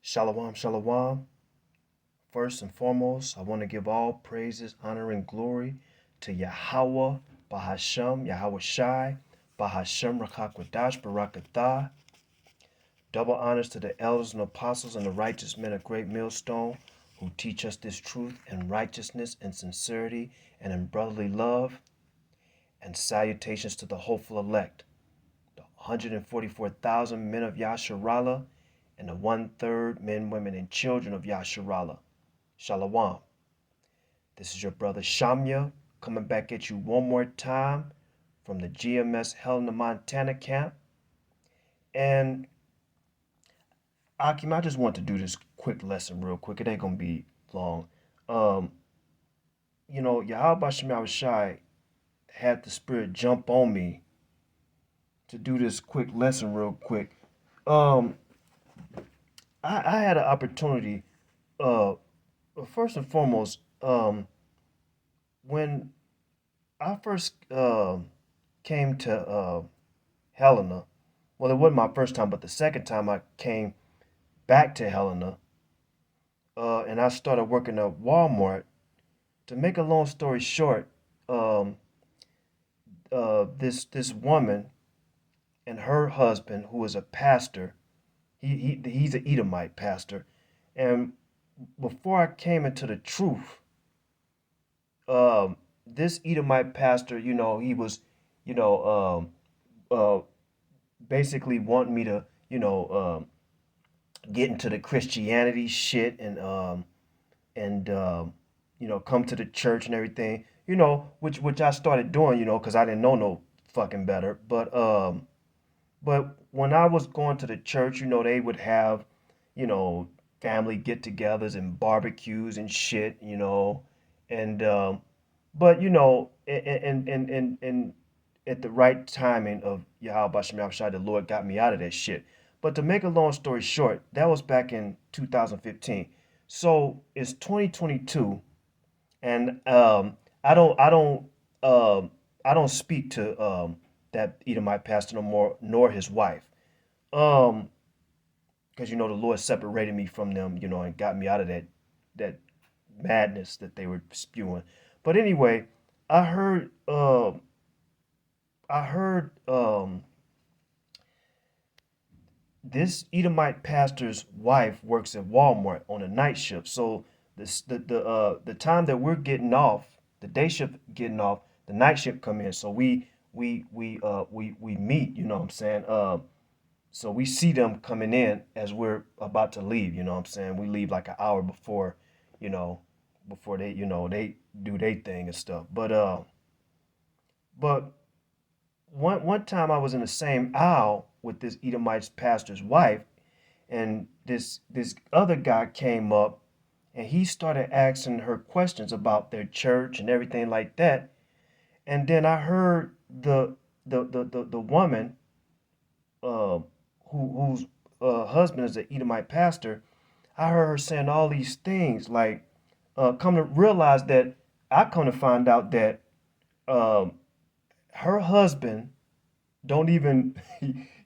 Shalom, shalom. First and foremost, I want to give all praises, honor, and glory to Yahweh, Bahasham, Yahweh Shai, Bahasham Rakakwadash, Barakatah. Double honors to the elders and apostles and the righteous men of Great Millstone who teach us this truth in righteousness and sincerity and in brotherly love. And salutations to the hopeful elect, the 144,000 men of Yasharallah and the one-third men, women, and children of Yasharallah. Shalom. This is your brother Shamya coming back at you one more time from the GMS Helena, Montana camp. And Akim, I just want to do this quick lesson real quick. It ain't gonna be long. Um, Yahweh Shem Shai had the spirit jump on me to do this quick lesson real quick. Um, I had an opportunity, uh, first and foremost, when I first came to Helena. Well, it wasn't my first time, but the second time I came back to Helena, and I started working at Walmart. To make a long story short, um, this woman and her husband, who is a pastor, he's an Edomite pastor, and before I came into the truth, this Edomite pastor, he was, you know, basically wanting me to, get into the Christianity shit and come to the church and everything, which I started doing, because I didn't know no fucking better. But when I was going to the church, they would have, you know, family get-togethers and barbecues and shit, and but and at the right timing of Yahweh Shem Shai, the Lord got me out of that shit. But to make a long story short, that was back in 2015. So it's 2022, and um I don't speak to that Edomite pastor no more, nor his wife. Um, because the Lord separated me from them, and got me out of that madness that they were spewing. But anyway, I heard I heard this Edomite pastor's wife works at Walmart on a night shift. So the time that we're getting off, the day shift getting off, the night shift come in. So we meet, you know what I'm saying? So we see them coming in as we're about to leave, you know what I'm saying? We leave like an hour before, you know, before they do their thing and stuff. But one time I was in the same aisle with this Edomite pastor's wife, and this other guy came up and he started asking her questions about their church and everything like that. And then I heard the woman uh, whose husband is an Edomite pastor. I heard her saying all these things like, come to realize that I come to find out that um, her husband don't even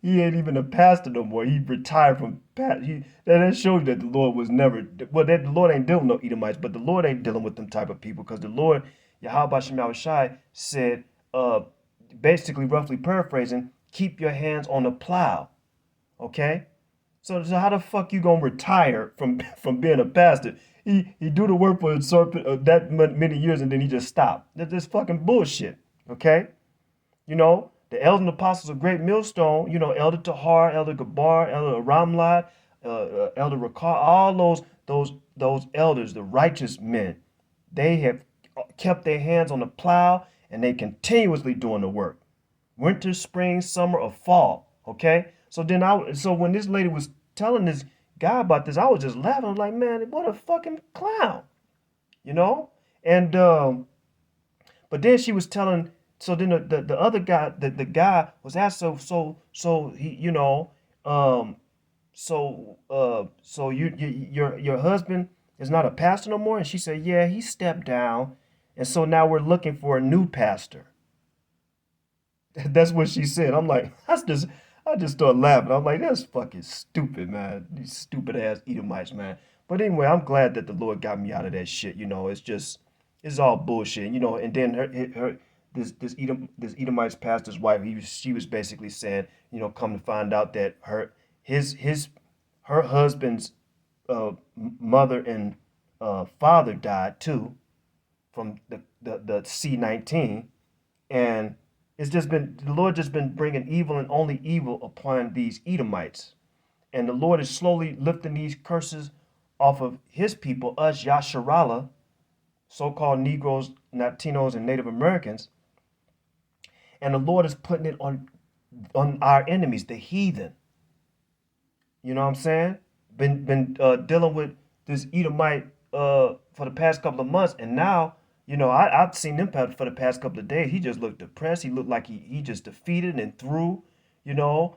he ain't even a pastor no more. He retired from that shows you that the Lord was never, well, that the Lord ain't dealing with no Edomites, but the Lord ain't dealing with them type of people, because the Lord Yahweh Shem Shai said, basically roughly paraphrasing, keep your hands on the plow. Okay? So how the fuck you gonna retire from from being a pastor? He do the work for a certain that many years and then he just stopped. That's fucking bullshit. Okay? The elders and apostles of Great Millstone, Elder Tahar, Elder Gabar, Elder Ramlad, Elder Rakar, all those elders, the righteous men, they have kept their hands on the plow and they continuously doing the work. Winter, spring, summer, or fall. Okay? So when this lady was telling this guy about this, I was just laughing. I was like, man, what a fucking clown, you know? And but then she was telling, so then the other guy, the guy was asked, so he, um, so your husband is not a pastor no more? And she said, yeah, he stepped down, and so now we're looking for a new pastor. That's what she said. I'm like, I just started laughing. I'm like, that's fucking stupid, man. These stupid ass Edomites, man. But anyway, I'm glad that the Lord got me out of that shit. It's just, it's all bullshit, And then this Edomite's pastor's wife, she was basically saying, come to find out that her husband's mother and father died too from the C-19, and it's just been the Lord just been bringing evil and only evil upon these Edomites, and the Lord is slowly lifting these curses off of His people, us Yasharala, so-called Negroes, Latinos, and Native Americans, and the Lord is putting it on our enemies, the heathen. You know what I'm saying? Been dealing with this Edomite for the past couple of months, and now I've seen him for the past couple of days. He just looked depressed. He looked like he just defeated and threw,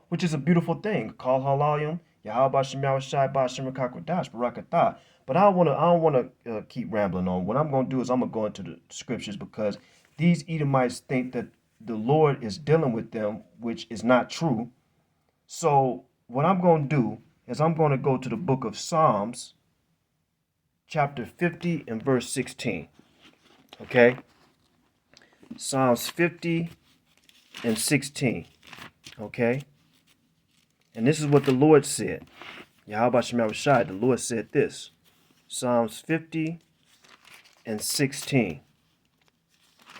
which is a beautiful thing. Call halayim, Yahweh Shemyaw Shai Ba Shem Kakwadash Barakatah. But I don't wanna keep rambling on. What I'm gonna do is I'm gonna go into the scriptures because these Edomites think that the Lord is dealing with them, which is not true. So what I'm going to do is I'm going to go to the book of Psalms, chapter 50 and verse 16. Okay? Psalms 50 and 16. Okay? And this is what the Lord said. Yahweh Shemyaw Shai, the Lord said this. Psalms 50 and 16.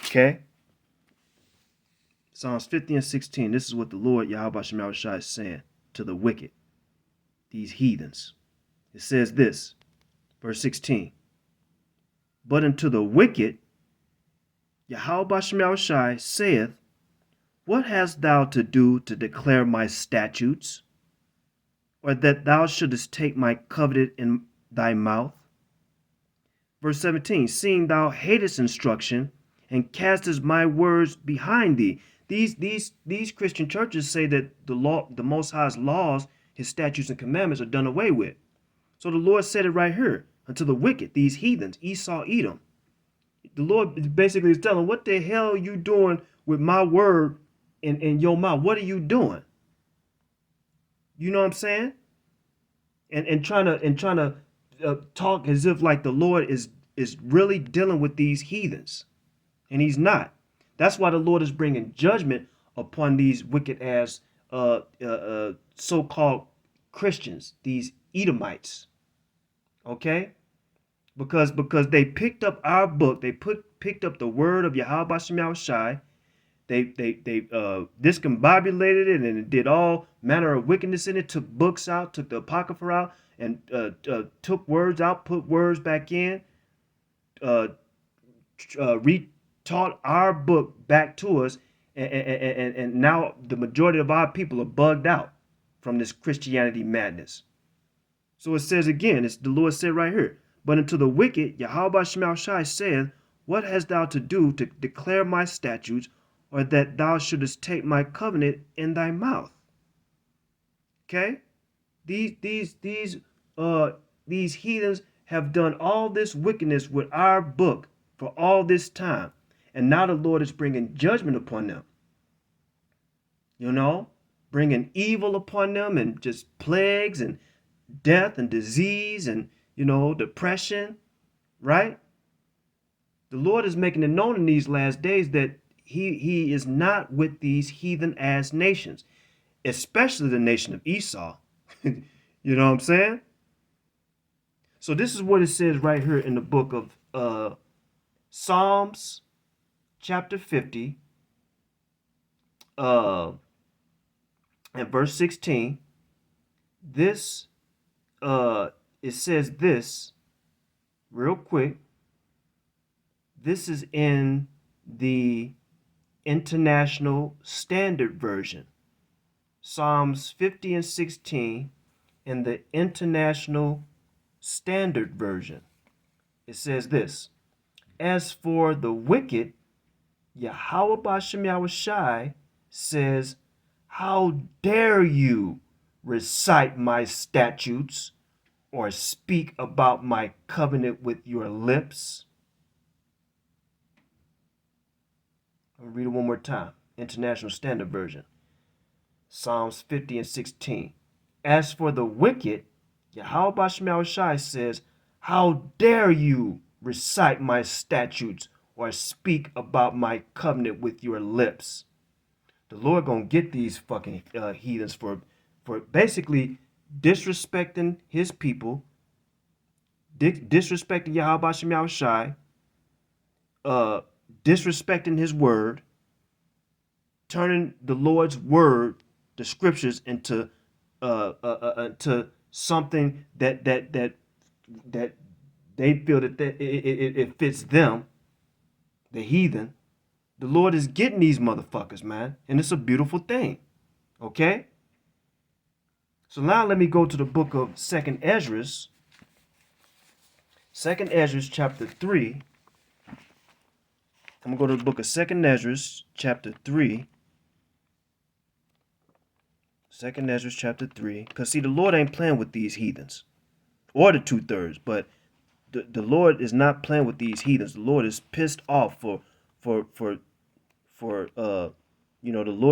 Okay? Psalms 50 and 16. This is what the Lord Yahweh Shemyaw Shai is saying to the wicked, these heathens. It says this, verse 16. But unto the wicked, Yahweh Shemyaw Shai saith, what hast thou to do to declare my statutes, or that thou shouldest take my covenant in thy mouth? Verse 17. Seeing thou hatest instruction, and castest my words behind thee. These Christian churches say that the Most High's laws, His statutes and commandments are done away with. So the Lord said it right here. Unto the wicked, these heathens, Esau, Edom. The Lord basically is telling, what the hell are you doing with my word in your mouth? What are you doing? You know what I'm saying? And trying to talk as if like the Lord is really dealing with these heathens, and He's not. That's why the Lord is bringing judgment upon these wicked ass so-called Christians, these Edomites. Okay? Because they picked up our book, they picked up the word of Yahweh Shemyaw Shai. They discombobulated it and did all manner of wickedness in it. Took books out, took the apocrypha out, and took words out, put words back in. Retaught our book back to us, and now the majority of our people are bugged out from this Christianity madness. So it says again, it's the Lord said right here, but unto the wicked, Yahweh Shemyaw Shai saith, what hast thou to do to declare my statutes, or that thou shouldest take my covenant in thy mouth? Okay? These heathens have done all this wickedness with our book for all this time. And now the Lord is bringing judgment upon them. Bringing evil upon them and just plagues and death and disease and, depression, right? The Lord is making it known in these last days that he is not with these heathen ass nations, especially the nation of Esau. You know what I'm saying? So this is what it says right here in the book of Psalms chapter 50 and verse 16. This it says this real quick. This is in the International Standard Version. Psalms 50 and 16 in the International Standard Version. It says this. As for the wicked, Yahweh Shemyaw Shai says, how dare you recite my statutes or speak about my covenant with your lips? I'll read it one more time. International Standard Version. Psalms 50 and 16. As for the wicked, Yahweh Shema Shai says, how dare you recite my statutes or speak about my covenant with your lips? The Lord gonna get these fucking heathens for basically disrespecting his people, disrespecting Yahweh Shema Shai, disrespecting his word, turning the Lord's word, the scriptures, into to something that they feel that it fits them, the heathen. The Lord is getting these motherfuckers, man, and it's a beautiful thing. Okay. So now let me go to the book of Second Ezra. Second Ezra chapter 3. I'm gonna go to the book of Second Ezra chapter 3. Second Ezra chapter 3. Because see, the Lord ain't playing with these heathens. Or the 2/3, but the Lord is not playing with these heathens. The Lord is pissed off the Lord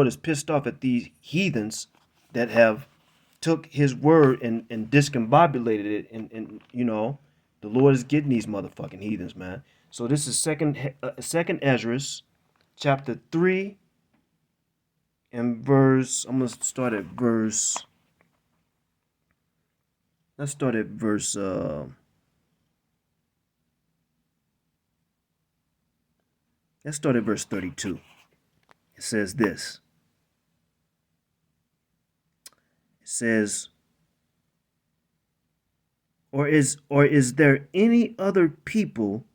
is pissed off at these heathens that have took his word and discombobulated it, and the Lord is getting these motherfucking heathens, man. So this is second Ezra chapter 3 and verse, I'm gonna start at verse, let's start at verse let's start at verse 32. It says this. It says, or is there any other people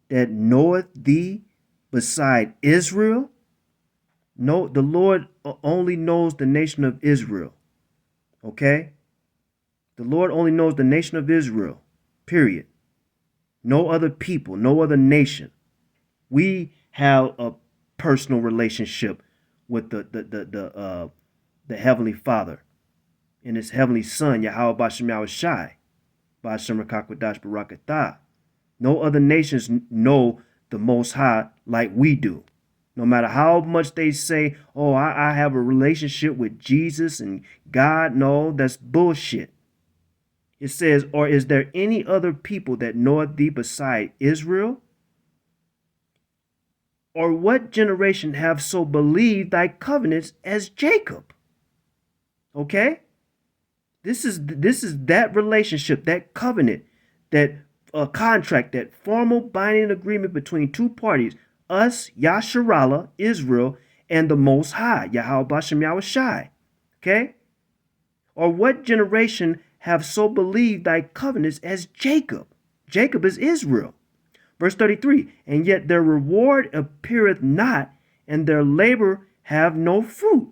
that knoweth thee beside Israel? No, the Lord only knows the nation of Israel. Okay? The Lord only knows the nation of Israel. Period. No other people, no other nation. We have a personal relationship with the Heavenly Father and His Heavenly Son, Yahweh Bashim Shai, Bashim Rakakwadash Barakatah. No other nations know the Most High like we do. No matter how much they say, oh, I have a relationship with Jesus and God, no, that's bullshit. It says, or is there any other people that knoweth thee beside Israel? Or what generation have so believed thy covenants as Jacob? Okay? This is that relationship, that covenant, that contract, that formal binding agreement between two parties, us, Yasharallah, Israel, and the Most High, Yahweh Bashem Yahushai. Okay? Or what generation have so believed thy covenants as Jacob? Jacob is Israel. Verse 33, and yet their reward appeareth not, and their labor have no fruit.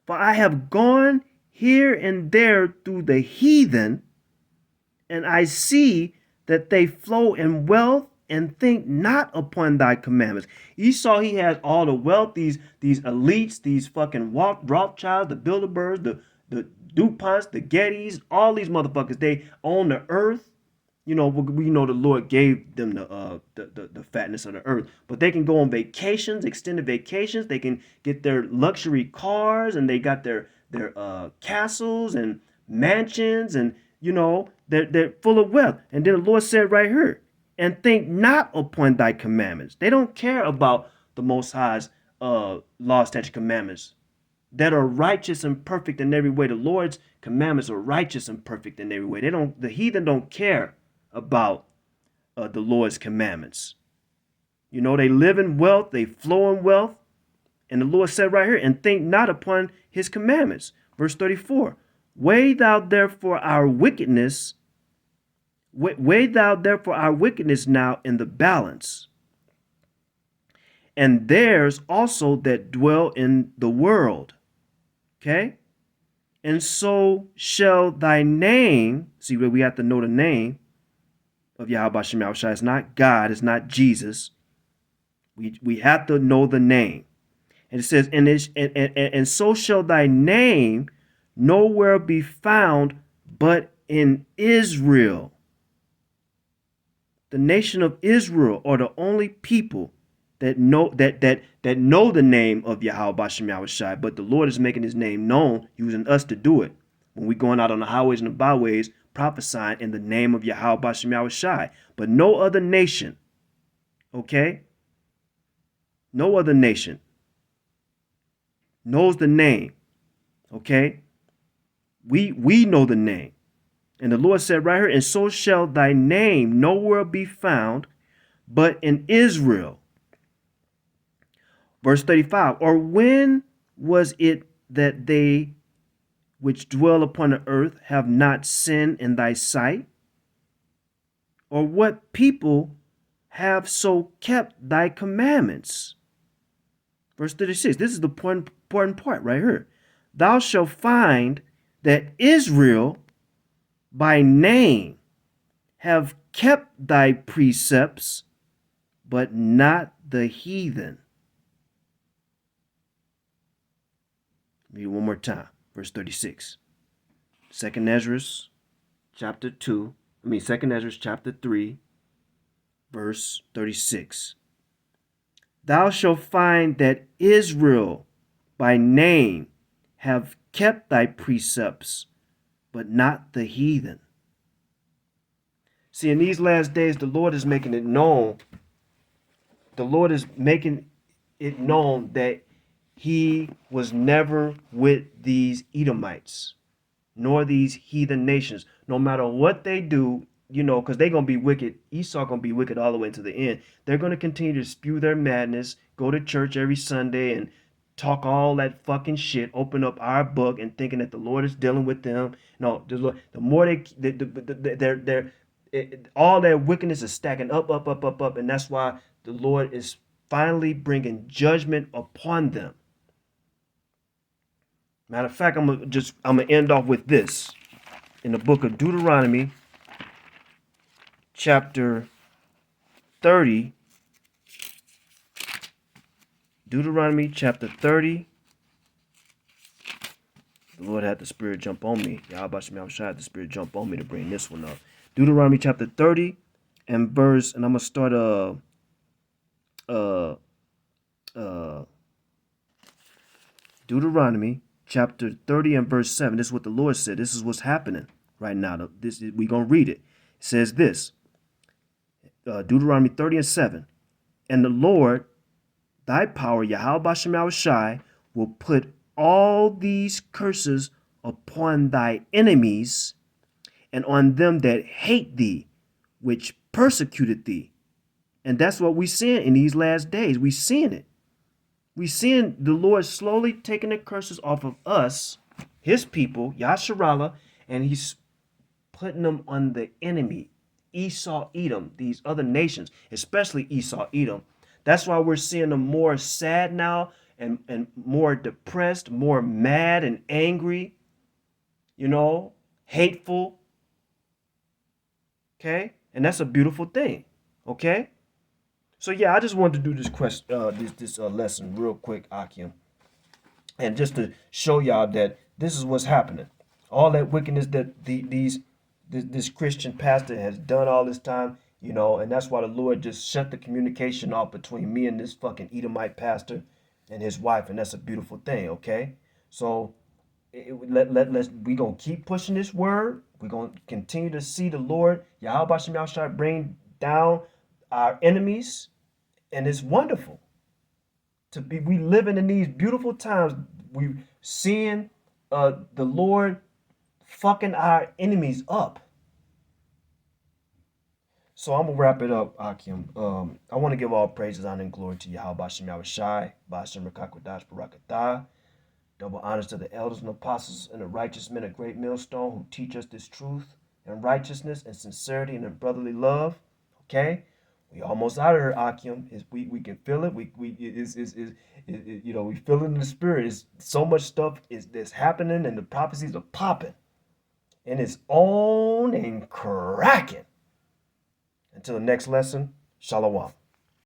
For I have gone here and there through the heathen, and I see that they flow in wealth and think not upon thy commandments. Esau, he has all the wealth, these elites, these fucking Rothschilds, the Bilderbergs, the DuPonts, the Gettys, all these motherfuckers, they own the earth. You know, we know the Lord gave them the fatness of the earth, but they can go on vacations, extended vacations. They can get their luxury cars, and they got their castles and mansions, and they're full of wealth. And then the Lord said right here, and think not upon thy commandments. They don't care about the Most High's law, statute, commandments that are righteous and perfect in every way. The Lord's commandments are righteous and perfect in every way. The heathen don't care about the Lord's commandments. They live in wealth, they flow in wealth. And the Lord said right here, and think not upon his commandments. Verse 34, weigh thou therefore our wickedness now in the balance, and theirs also that dwell in the world. Okay? And so shall thy name, see where we have to know the name of Yahweh Shem Yahushua. It's not God, it's not Jesus. We have to know the name. And it says, and so shall thy name nowhere be found but in Israel. The nation of Israel are the only people that know the name of Yahweh Bashem Yahushai, but the Lord is making his name known, using us to do it. When we going out on the highways and the byways, prophesying in the name of Yahweh Bashem Yahushai. But no other nation, okay? No other nation knows the name, okay? We know the name. And the Lord said right here, and so shall thy name nowhere be found but in Israel. Verse 35, or when was it that they which dwell upon the earth have not sinned in thy sight? Or what people have so kept thy commandments? Verse 36, this is the important part right here. Thou shalt find that Israel by name have kept thy precepts, but not the heathen. Read one more time. Verse 36. Second Ezra chapter 3, verse 36. Thou shalt find that Israel by name have kept thy precepts, but not the heathen. See, in these last days, the Lord is making it known. The Lord is making it known that he was never with these Edomites, nor these heathen nations. No matter what they do, because they're going to be wicked. Esau going to be wicked all the way to the end. They're going to continue to spew their madness, go to church every Sunday and talk all that fucking shit, open up our book and thinking that the Lord is dealing with them. No, the more all their wickedness is stacking up, and that's why the Lord is finally bringing judgment upon them. Matter of fact, I'm gonna end off with this. In the book of Deuteronomy, chapter 30. Deuteronomy chapter 30. The Lord had the Spirit jump on me. Yahweh had the Spirit jump on me to bring this one up. Deuteronomy chapter 30 and verse, and I'm gonna start Deuteronomy chapter 30 and verse 7. This is what the Lord said. This is what's happening right now. We're going to read it. It says this. Deuteronomy 30 and 7. And the Lord, thy power, Yahweh Bashem Yahushai, will put all these curses upon thy enemies and on them that hate thee, which persecuted thee. And that's what we're seeing in these last days. We're seeing it. We're seeing the Lord slowly taking the curses off of us, his people, Yasharallah, and he's putting them on the enemy, Esau, Edom, these other nations, especially Esau, Edom. That's why we're seeing them more sad now and more depressed, more mad and angry, hateful. Okay? And that's a beautiful thing. Okay? So yeah, I just wanted to do this lesson real quick, Akim, and just to show y'all that this is what's happening. All that wickedness that this Christian pastor has done all this time, and that's why the Lord just shut the communication off between me and this fucking Edomite pastor and his wife, and that's a beautiful thing. Okay, so we gonna keep pushing this word. We're gonna continue to see the Lord Yahweh Bashem Yahushua bring down our enemies. And it's wonderful we living in these beautiful times. We seeing the Lord fucking our enemies up. So I'm gonna wrap it up, Akim. I want to give all praises, honor, and glory to Yahweh Bashem Yahushai, Bashem Rakakwadash Barakatah. Double honors to the elders and apostles and the righteous men of Great Millstone who teach us this truth and righteousness and sincerity and brotherly love. Okay. We almost out of here, Akim. We can feel it. We feel it in the spirit. It's so much stuff that's happening, and the prophecies are popping, and it's on and cracking. Until the next lesson, Shalom.